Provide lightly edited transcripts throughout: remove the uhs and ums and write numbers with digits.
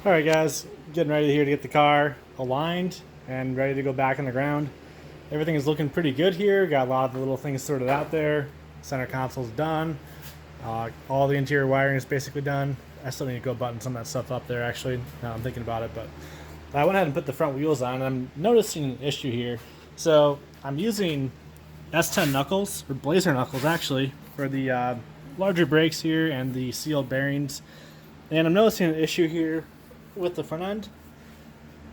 Alright guys, getting ready here to get the car aligned and ready to go back in the ground. Everything is looking pretty good here. Got a lot of the little things sorted out there. Center console's done. All the interior wiring is basically done. I still need to go button some of that stuff up there actually, now I'm thinking about it, but I went ahead and put the front wheels on, and I'm noticing an issue here. So I'm using S10 knuckles, or Blazer knuckles actually, for the larger brakes here and the sealed bearings. And I'm noticing an issue here with the front end,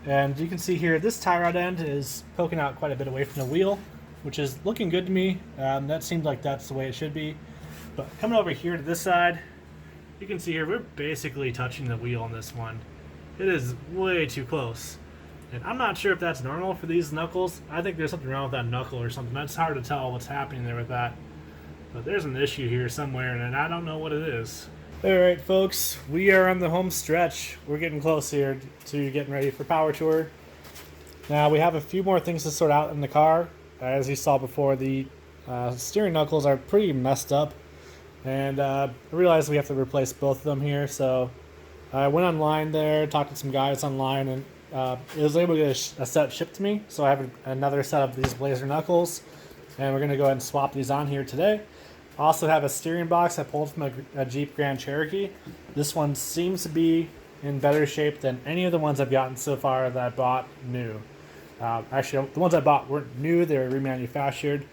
and you can see here this tie rod end is poking out quite a bit away from the wheel, which is looking good to me. That seems like that's the way it should be. But coming over here to this side, you can see here we're basically touching the wheel on this one. It is way too close, and I'm not sure if that's normal for these knuckles. I think there's something wrong with that knuckle or something. That's hard to tell what's happening there with that, but there's an issue here somewhere, and I don't know what it is. Alright folks, we are on the home stretch. We're getting close here to getting ready for power tour. Now we have a few more things to sort out in the car. As you saw before, the steering knuckles are pretty messed up, and I realized we have to replace both of them here. So I went online there, talked to some guys online, and it was able to get a set shipped to me. So I have another set of these Blazer knuckles, and we're going to go ahead and swap these on here today. I also have a steering box I pulled from a Jeep Grand Cherokee. This one seems to be in better shape than any of the ones I've gotten so far that I bought new. Actually, the ones I bought weren't new, they were remanufactured.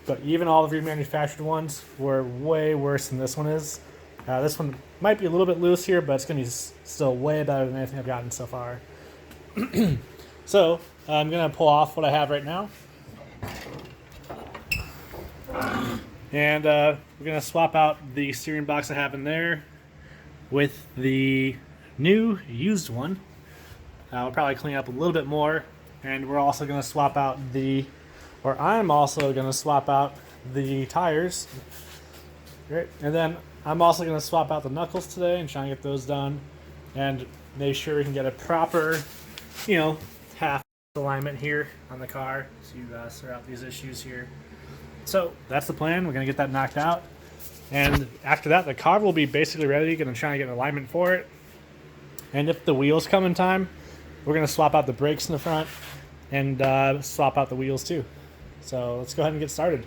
But even all the remanufactured ones were way worse than this one is. This one might be a little bit loose here, but it's going to be still way better than anything I've gotten so far. So, I'm going to pull off what I have right now. And we're going to swap out the steering box I have in there with the new used one. We'll probably clean up a little bit more. And we're also going to swap out I'm also going to swap out the tires. Right. And then I'm also going to swap out the knuckles today and try and get those done. And make sure we can get a proper, half alignment here on the car to sort out these issues here. So that's the plan. We're going to get that knocked out, and after that the car will be basically ready. Going to try and get an alignment for it, and if the wheels come in time, we're going to swap out the brakes in the front and swap out the wheels too. So let's go ahead and get started.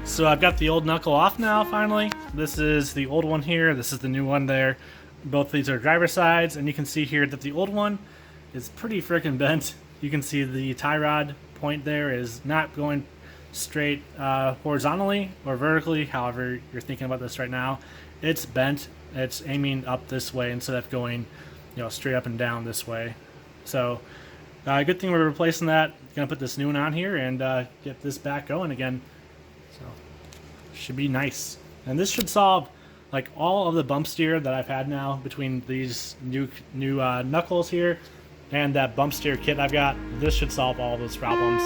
So I've got the old knuckle off now, finally. This is the old one here, this is the new one there. Both these are driver sides, and you can see here that the old one is pretty freaking bent. You can see the tie rod point there is not going straight horizontally or vertically, however you're thinking about this right now. It's bent, it's aiming up this way instead of going straight up and down this way. So good thing we're replacing that. Gonna put this new one on here and get this back going again. So should be nice, and this should solve like all of the bump steer that I've had now between these new knuckles here and that bump steer kit I've got. This should solve all those problems.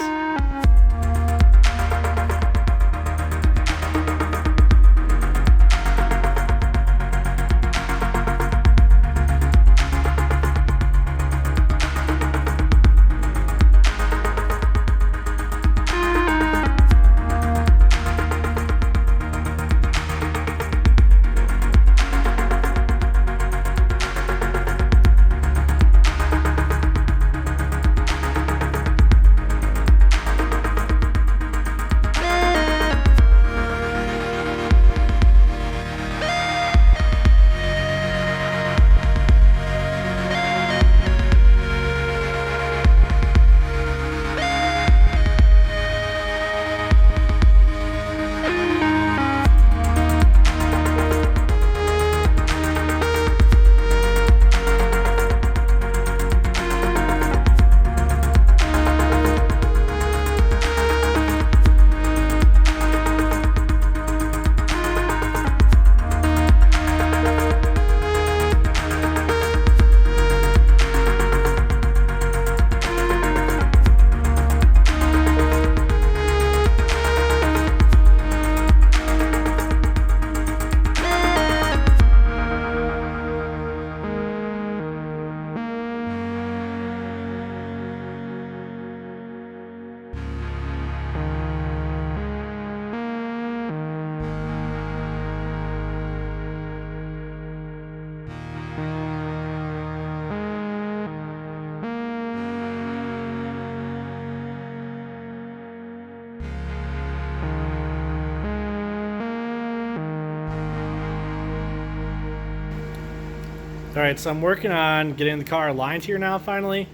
Alright, so I'm working on getting the car aligned here now finally.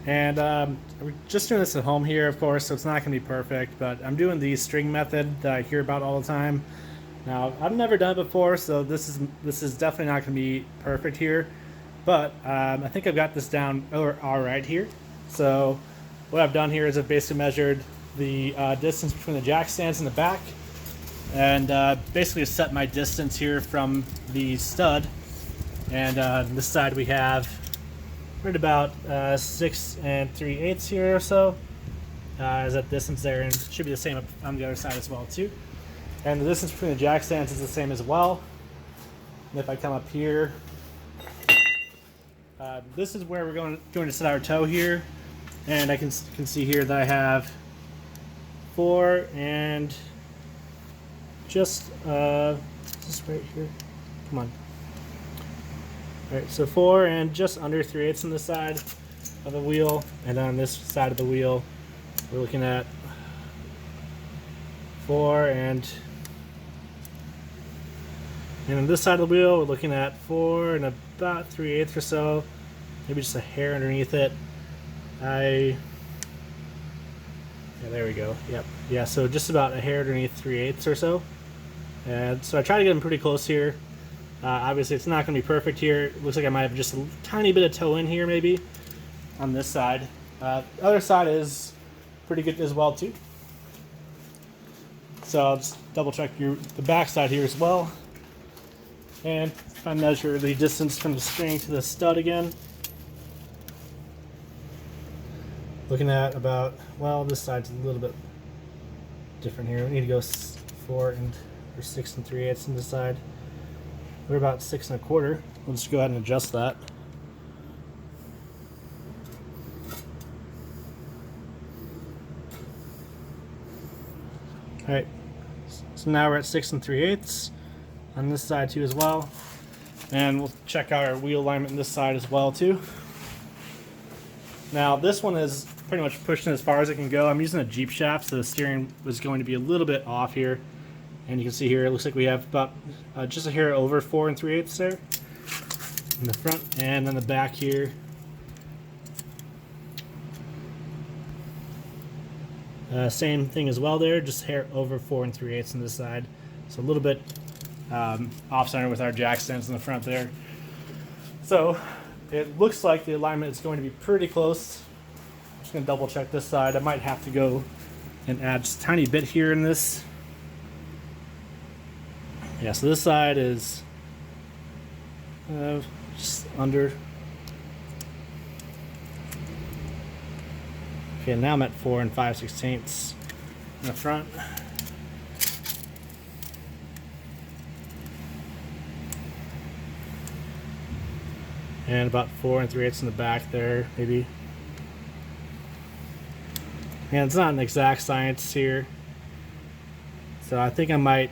And we're just doing this at home here, of course, so it's not going to be perfect, but I'm doing the string method that I hear about all the time. Now, I've never done it before, so this is definitely not going to be perfect here, but I think I've got this down all right here. So what I've done here is I've basically measured the distance between the jack stands in the back, and basically set my distance here from the stud. And on this side we have right about 6 3/8 here or so. Is that distance there, and it should be the same on the other side as well too. And the distance between the jack stands is the same as well. And if I come up here, this is where we're going to set our toe here, and I can see here that I have 4 and just right here. Come on. All right, so 4 and just under 3/8 on this side of the wheel, and on this side of the wheel, we're looking at 4 and on this side of the wheel, we're looking at 4 and about 3/8 or so, maybe just a hair underneath it. Yeah, there we go. Yep. Yeah, so just about a hair underneath 3/8 or so. And so I try to get them pretty close here. Obviously, it's not going to be perfect here. It looks like I might have just a tiny bit of toe in here, maybe, on this side. The other side is pretty good as well, too. So I'll just double check the back side here as well. And if I measure the distance from the string to the stud again, looking at about, well, this side's a little bit different here. We need to go 4 or 6 3/8 on this side. We're about 6 1/4. We'll just go ahead and adjust that. All right, so now we're at 6 3/8 on this side too as well. And we'll check out our wheel alignment on this side as well too. Now this one is pretty much pushing as far as it can go. I'm using a Jeep shaft, so the steering was going to be a little bit off here. And you can see here, it looks like we have about just a hair over 4 3/8 there in the front, and then the back here. Same thing as well there, just hair over 4 3/8 on this side. So a little bit off center with our jack stands in the front there. So it looks like the alignment is going to be pretty close. I'm just going to double check this side. I might have to go and add just a tiny bit here in this. Yeah, so this side is just under. Okay, now I'm at 4 5/16 in the front. And about 4 3/8 in the back there, maybe. And it's not an exact science here, so I think I might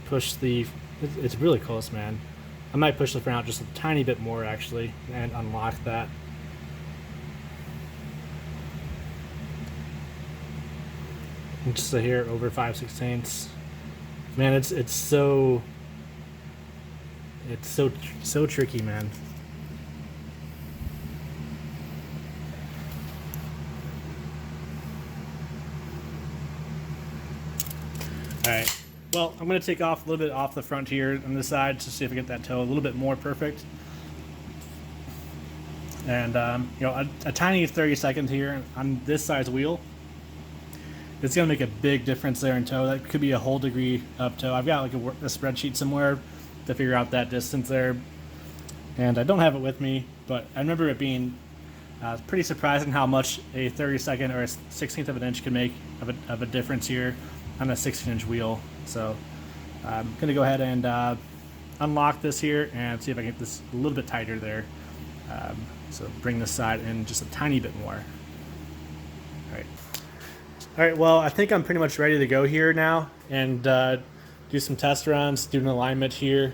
push the. It's really close, man. I might push the front out just a tiny bit more actually, and unlock that. And just a hair over 5/16. Man, it's so tricky, man. Alright, well, I'm going to take off a little bit off the front here on this side to see if I get that toe a little bit more perfect. And, you know, a tiny 30 seconds here on this side's wheel, it's going to make a big difference there in toe. That could be a whole degree of toe. I've got like a spreadsheet somewhere to figure out that distance there, and I don't have it with me, but I remember it being pretty surprising how much a 32nd or a 16th of an inch can make of a difference here on a 16-inch wheel. So I'm going to go ahead and unlock this here and see if I can get this a little bit tighter there. So bring this side in just a tiny bit more. All right, well, I think I'm pretty much ready to go here now and do some test runs, do an alignment here.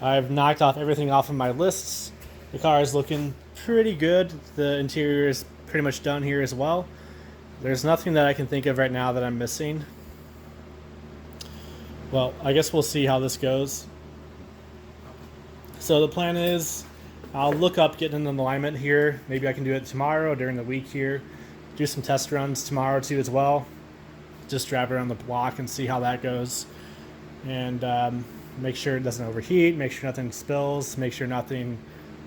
I've knocked off everything off of my lists. The car is looking pretty good. The interior is pretty much done here as well. There's nothing that I can think of right now that I'm missing. Well, I guess we'll see how this goes. So the plan is I'll look up getting an alignment here. Maybe I can do it tomorrow during the week here. Do some test runs tomorrow too as well. Just drive around the block and see how that goes. And make sure it doesn't overheat, make sure nothing spills, make sure nothing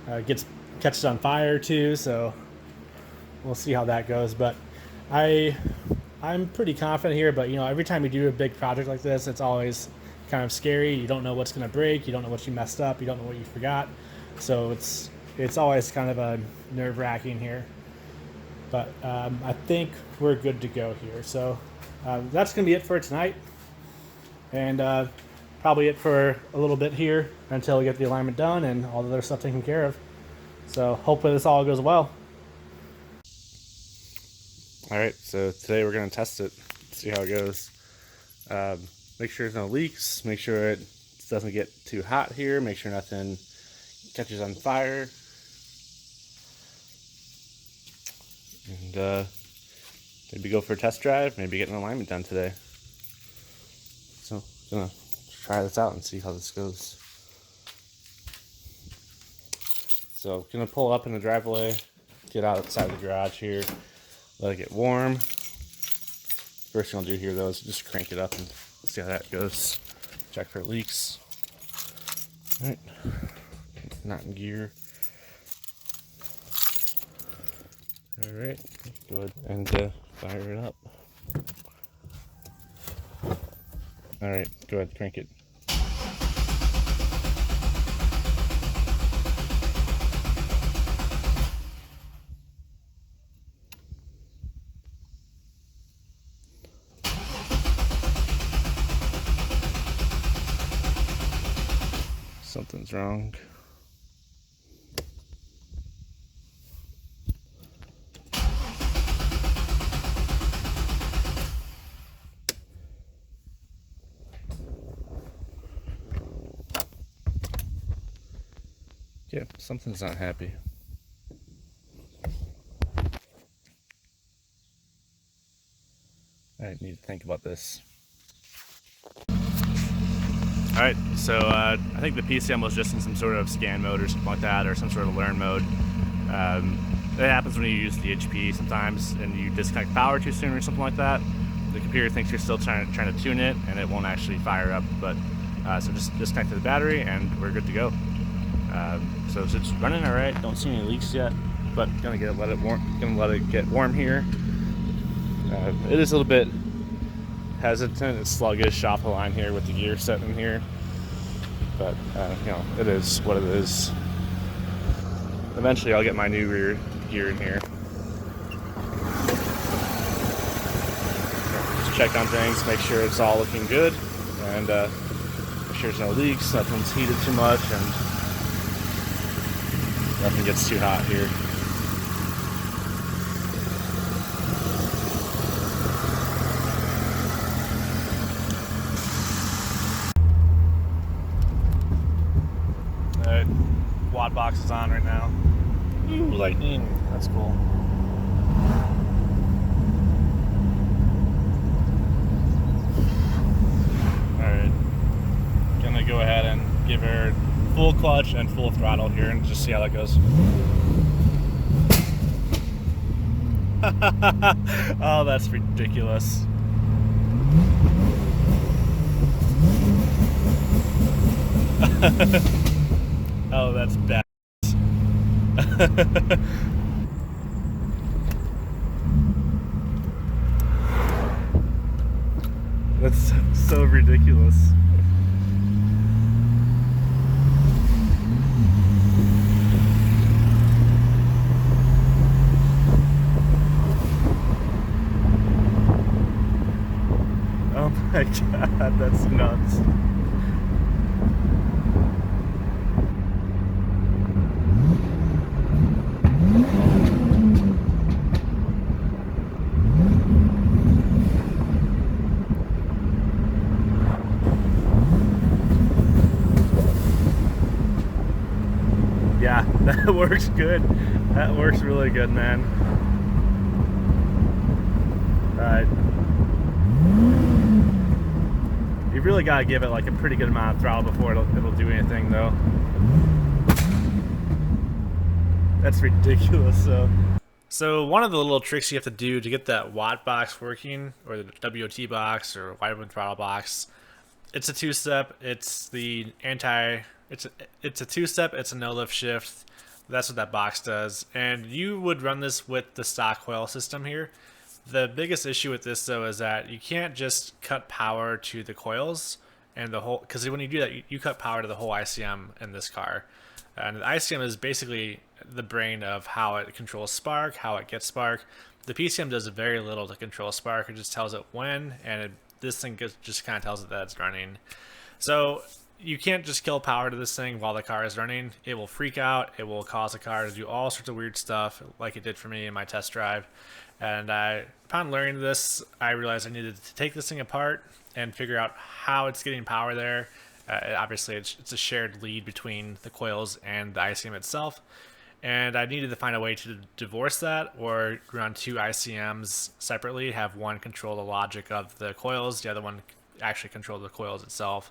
catches on fire too. So we'll see how that goes. But I'm pretty confident here. But every time you do a big project like this, it's always kind of scary. You don't know what's going to break. You don't know what you messed up. You don't know what you forgot. So it's always kind of a nerve-wracking here. But I think we're good to go here. So that's going to be it for tonight. And probably it for a little bit here until we get the alignment done and all the other stuff taken care of. So hopefully this all goes well. All right, so today we're going to test it, see how it goes. Make sure there's no leaks, make sure it doesn't get too hot here, make sure nothing catches on fire. And maybe go for a test drive, maybe get an alignment done today. So I'm gonna try this out and see how this goes. So I'm gonna pull up in the driveway, get outside the garage here, let it get warm. First thing I'll do here though is just crank it up and see how that goes. Check for leaks. All right, not in gear. All right, go ahead and fire it up. All right, go ahead, crank it. Something's wrong. Yeah, something's not happy. I need to think about this. Alright, so I think the PCM was just in some sort of scan mode or something like that, or some sort of learn mode. It happens when you use the HP sometimes and you disconnect power too soon or something like that. The computer thinks you're still trying to tune it and it won't actually fire up. But so just disconnect the battery and we're good to go. So it's running all right. Don't see any leaks yet, but gonna let it get warm here. It is a little bit hesitant and sluggish off the line here with the gear set in here, but it is what it is. Eventually I'll get my new rear gear in here. Just check on things, make sure it's all looking good, and make sure there's no leaks, nothing's heated too much, and nothing gets too hot here. Quad box is on right now. Ooh, lightning. That's cool. Alright. Gonna go ahead and give her full clutch and full throttle here and just see how that goes. Oh, that's ridiculous. Oh, that's bad. That's so ridiculous. Oh my God, that's nuts. Yeah, that works good. That works really good, man. Alright. You really gotta give it like a pretty good amount of throttle before it'll do anything though. That's ridiculous. So one of the little tricks you have to do to get that watt box working, or the WOT box, or wide open throttle box, it's a two-step. It's a two-step. It's a no-lift shift. That's what that box does. And you would run this with the stock coil system here. The biggest issue with this though is that you can't just cut power to the coils and the whole, because when you do that, you cut power to the whole ICM in this car. And the ICM is basically the brain of how it controls spark, how it gets spark. The PCM does very little to control spark. It just tells it when, and this thing just kind of tells it that it's running. So you can't just kill power to this thing while the car is running. It will freak out. It will cause the car to do all sorts of weird stuff, like it did for me in my test drive. And upon learning this, I realized I needed to take this thing apart and figure out how it's getting power there. Obviously, it's a shared lead between the coils and the ICM itself. And I needed to find a way to divorce that, or run two ICMs separately, have one control the logic of the coils, the other one actually control the coils itself.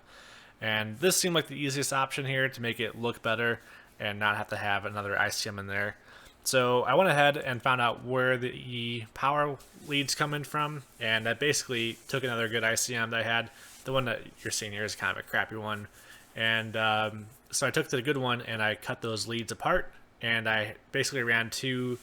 And this seemed like the easiest option here to make it look better and not have to have another ICM in there. So I went ahead and found out where the power leads come in from, and I basically took another good ICM that I had. The one that you're seeing here is kind of a crappy one. And so I took the good one and I cut those leads apart, and I basically ran two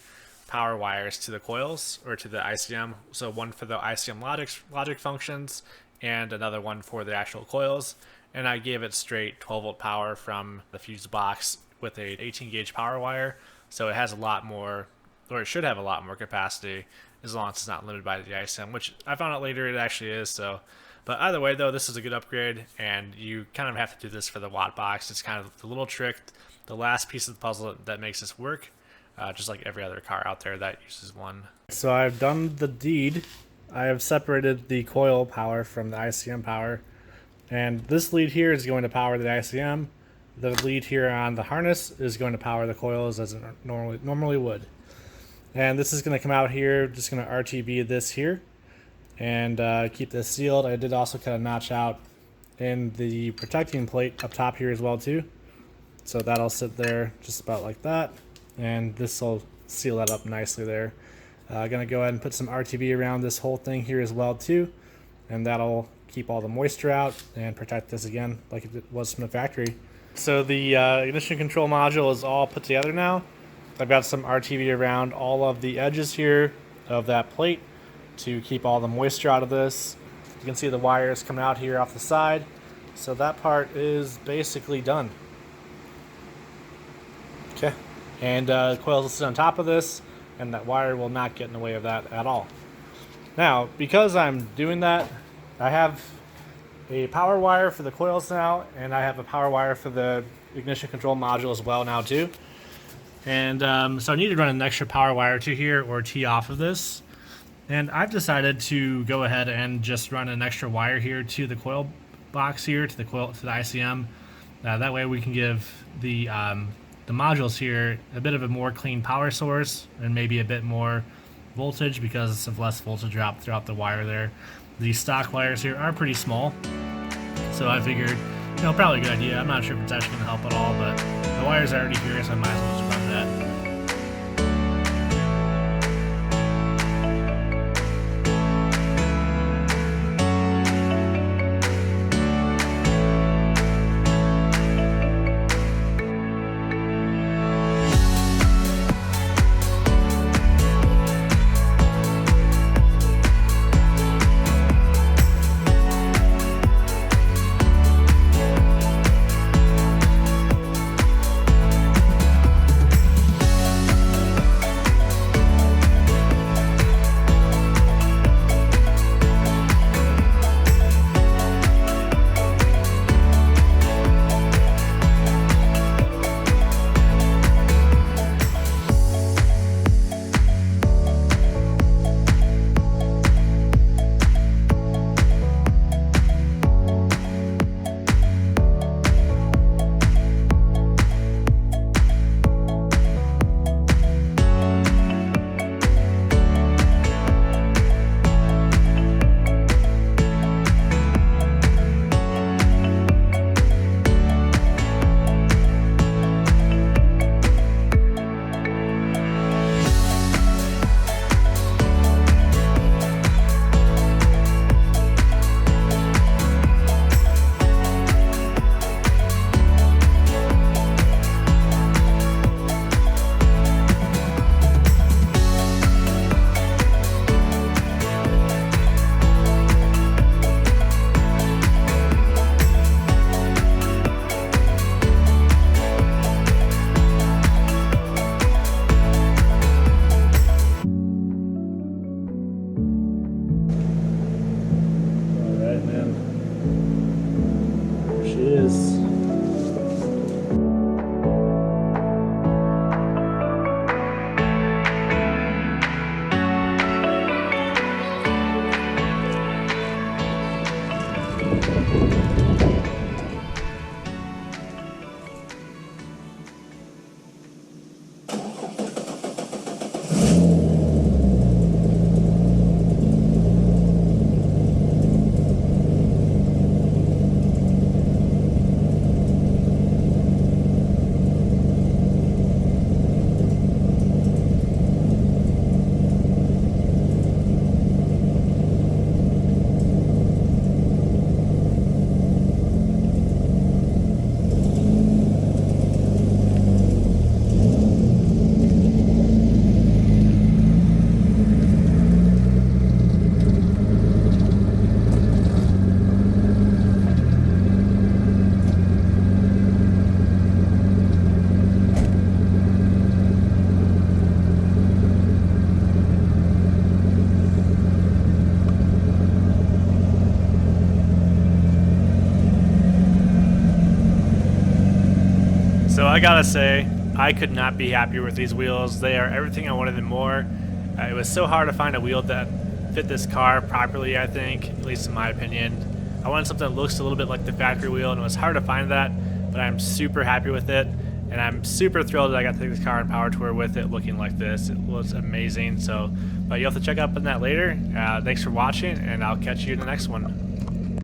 power wires to the coils, or to the ICM. So one for the ICM logic functions and another one for the actual coils. And I gave it straight 12-volt power from the fuse box with a 18-gauge power wire. So it has a lot more, or it should have a lot more capacity, as long as it's not limited by the ICM, which I found out later it actually is. So, but either way though, this is a good upgrade, and you kind of have to do this for the watt box. It's kind of the little trick, the last piece of the puzzle that makes this work, just like every other car out there that uses one. So I've done the deed. I have separated the coil power from the ICM power, and this lead here is going to power the ICM. The lead here on the harness is going to power the coils as it normally would. And this is going to come out here, just going to RTB this here and keep this sealed. I did also cut a notch out in the protecting plate up top here as well too. So that'll sit there just about like that, and this will seal that up nicely there. Gonna go ahead and put some RTB around this whole thing here as well too, and that'll keep all the moisture out and protect this again like it was from the factory. So the ignition control module is all put together now. I've got some RTB around all of the edges here of that plate to keep all the moisture out of this. You can see the wires coming out here off the side. So that part is basically done. Okay, and coils will sit on top of this, and that wire will not get in the way of that at all. Now, because I'm doing that, I have a power wire for the coils now, and I have a power wire for the ignition control module as well now too. And so I need to run an extra power wire to here, or tee off of this. And I've decided to go ahead and just run an extra wire here to the coil box here, to the ICM. That way we can give the modules here a bit of a more clean power source, and maybe a bit more voltage because of less voltage drop throughout the wire there. These stock wires here are pretty small, so I figured, probably a good idea. I'm not sure if it's actually going to help at all, but the wires are already here, so I might as well just run that. So I gotta say, I could not be happier with these wheels. They are everything I wanted and more. It was so hard to find a wheel that fit this car properly, I think, at least in my opinion. I wanted something that looks a little bit like the factory wheel, and it was hard to find that, but I'm super happy with it. And I'm super thrilled that I got to take this car on Power Tour with it looking like this. It was amazing. So, but you'll have to check up on that later. Thanks for watching, and I'll catch you in the next one.